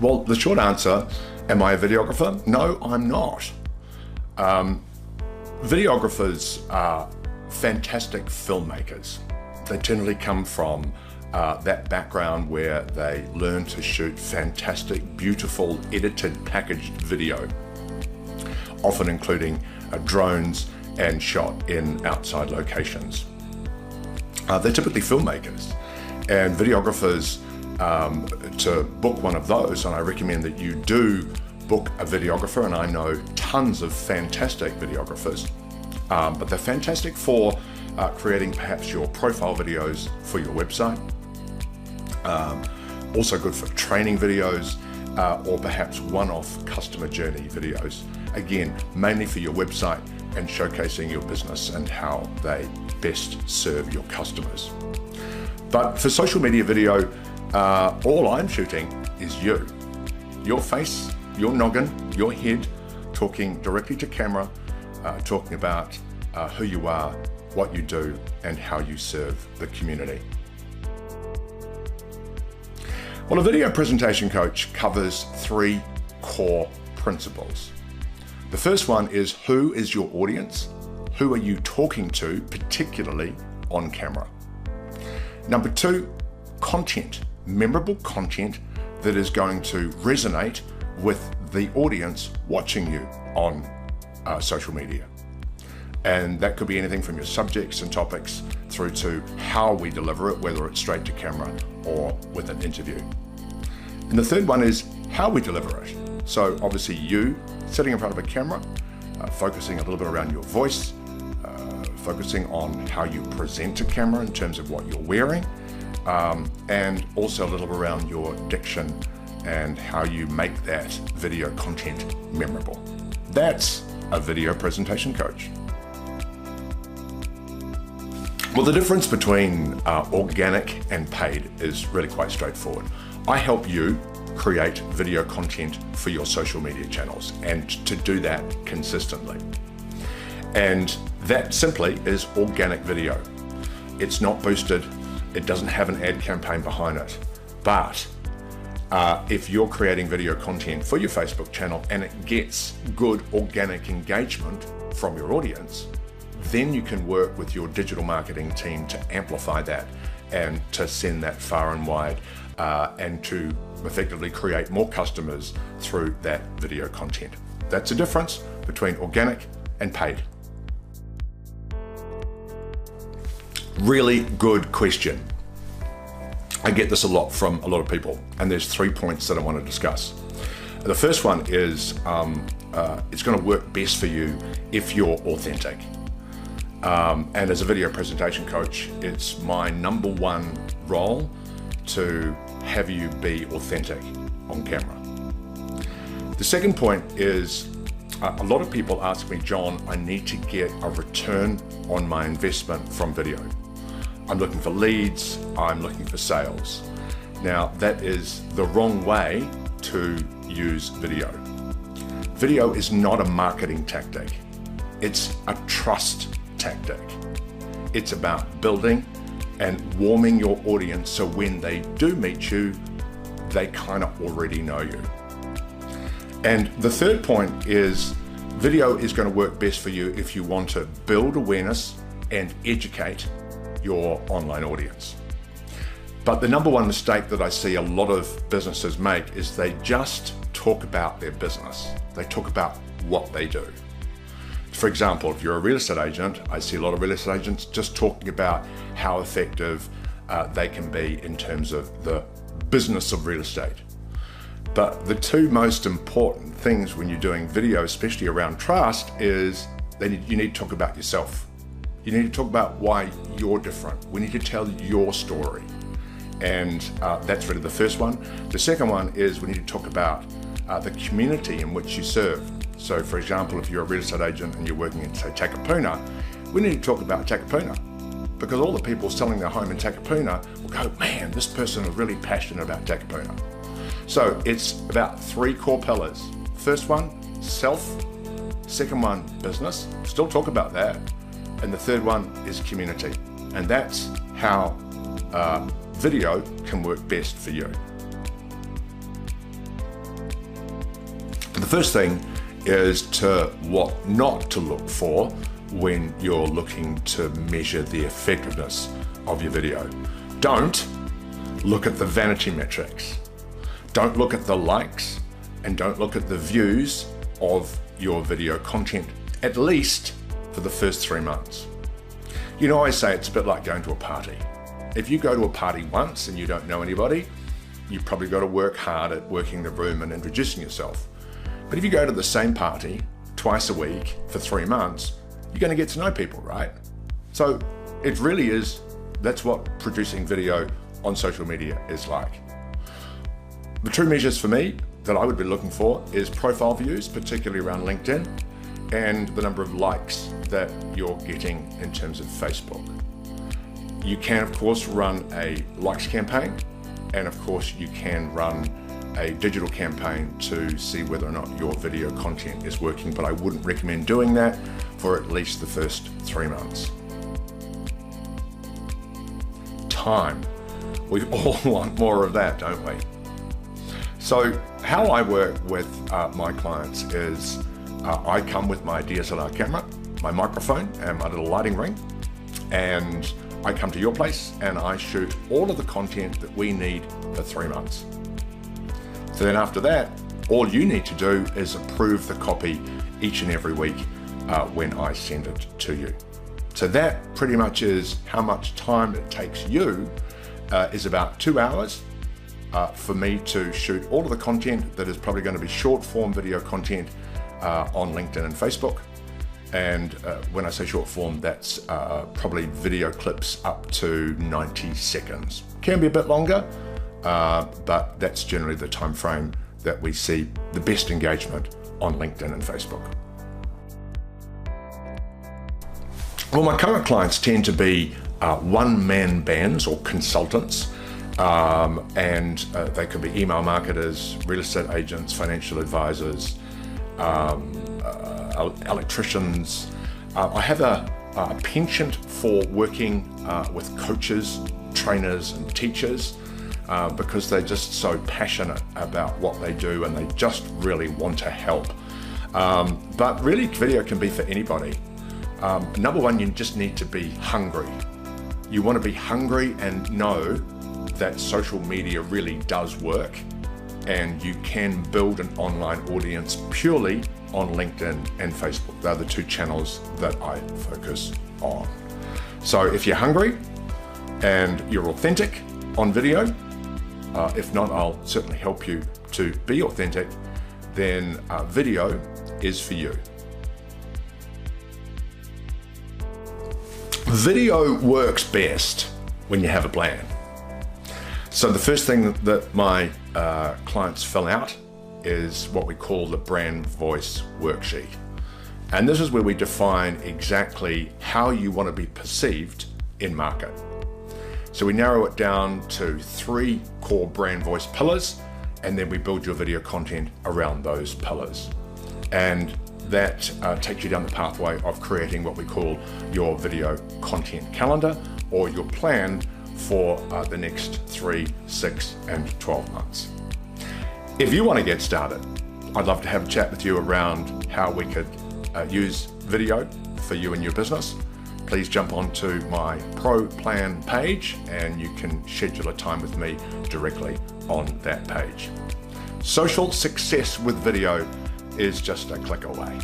Well, the short answer, am I a videographer? No, I'm not. Videographers are fantastic filmmakers. They generally come from that background where they learn to shoot fantastic, beautiful, edited, packaged video, often including drones and shot in outside locations. They're typically filmmakers, and videographers, to book one of those, and I recommend that you do book a videographer, and I know tons of fantastic videographers, but they're fantastic for creating perhaps your profile videos for your website, also good for training videos, or perhaps one-off customer journey videos, again, mainly for your website and showcasing your business and how they best serve your customers. But for social media video, all I'm shooting is you. Your face, your noggin, your head, talking directly to camera, talking about who you are, what you do, and how you serve the community. Well, a video presentation coach covers 3 core principles. The first one is, who is your audience? Who are you talking to, particularly on camera? Number 2, content, memorable content that is going to resonate with the audience watching you on social media. And that could be anything from your subjects and topics through to how we deliver it, whether it's straight to camera or with an interview. And the third one is how we deliver it. So obviously you sitting in front of a camera, focusing a little bit around your voice, focusing on how you present to camera in terms of what you're wearing, and also a little bit around your diction and how you make that video content memorable. That's a video presentation coach. Well, the difference between organic and paid is really quite straightforward. I help you create video content for your social media channels, and to do that consistently. And that simply is organic video. It's not boosted, it doesn't have an ad campaign behind it. But if you're creating video content for your Facebook channel and it gets good organic engagement from your audience, then you can work with your digital marketing team to amplify that and to send that far and wide, and to effectively create more customers through that video content. That's the difference between organic and paid. Really good question. I get this a lot from a lot of people, and there's 3 points that I want to discuss. The first one is it's going to work best for you if you're authentic. And as a video presentation coach, it's my number 1 role to have you be authentic on camera. The second point is a lot of people ask me, John, I need to get a return on my investment from video. I'm looking for leads, I'm looking for sales. Now, that is the wrong way to use video. Video is not a marketing tactic. It's a trust tactic. It's about building and warming your audience so when they do meet you, they kind of already know you. And the third point is video is going to work best for you if you want to build awareness and educate your online audience. But the number 1 mistake that I see a lot of businesses make is they just talk about their business. They talk about what they do. For example, if you're a real estate agent, I see a lot of real estate agents just talking about how effective they can be in terms of the business of real estate. But the 2 most important things when you're doing video, especially around trust, is you need to talk about yourself. You need to talk about why you're different. We need to tell your story. And that's really the first one. The second one is we need to talk about the community in which you serve. So for example, if you're a real estate agent and you're working in, say, Takapuna, we need to talk about Takapuna, because all the people selling their home in Takapuna will go, man, this person is really passionate about Takapuna. So it's about 3 core pillars. First one, self. Second one, business. Still talk about that. And the third one is community. And that's how video can work best for you. The first thing is what not to look for when you're looking to measure the effectiveness of your video. Don't look at the vanity metrics. Don't look at the likes, and don't look at the views of your video content, at least for the first 3 months. You know, I say it's a bit like going to a party. If you go to a party once and you don't know anybody, you've probably got to work hard at working the room and introducing yourself. But if you go to the same party twice a week for 3 months, you're going to get to know people, right? So it really is, that's what producing video on social media is like. The true measures for me that I would be looking for is profile views, particularly around LinkedIn, and the number of likes that you're getting in terms of Facebook. You can, of course, run a likes campaign, and of course you can run a digital campaign to see whether or not your video content is working, but I wouldn't recommend doing that for at least the first 3 months. Time. We all want more of that, don't we? So how I work with my clients is I come with my DSLR camera, my microphone, and my little lighting ring, and I come to your place and I shoot all of the content that we need for 3 months. So then after that, all you need to do is approve the copy each and every week when I send it to you. So that pretty much is how much time it takes you, is about 2 hours for me to shoot all of the content that is probably going to be short form video content on LinkedIn and Facebook. And when I say short form, that's probably video clips up to 90 seconds. Can be a bit longer, but that's generally the time frame that we see the best engagement on LinkedIn and Facebook. Well, my current clients tend to be one-man bands or consultants, and they could be email marketers, real estate agents, financial advisors, electricians. I have a penchant for working with coaches, trainers, and teachers because they're just so passionate about what they do and they just really want to help. But really, video can be for anybody. Number one, you just need to be hungry. You want to be hungry and know that social media really does work, and you can build an online audience purely on LinkedIn and Facebook. They're the two channels that I focus on. So if you're hungry and you're authentic on video, if not, I'll certainly help you to be authentic, then video is for you. Video works best when you have a plan. So the first thing that my clients fill out is what we call the brand voice worksheet. And this is where we define exactly how you want to be perceived in market. So we narrow it down to 3 core brand voice pillars, and then we build your video content around those pillars. And that takes you down the pathway of creating what we call your video content calendar, or your plan for the next 3, 6, and 12 months. If you want to get started, I'd love to have a chat with you around how we could use video for you and your business. Please jump onto my Pro Plan page and you can schedule a time with me directly on that page. Social success with video is just a click away.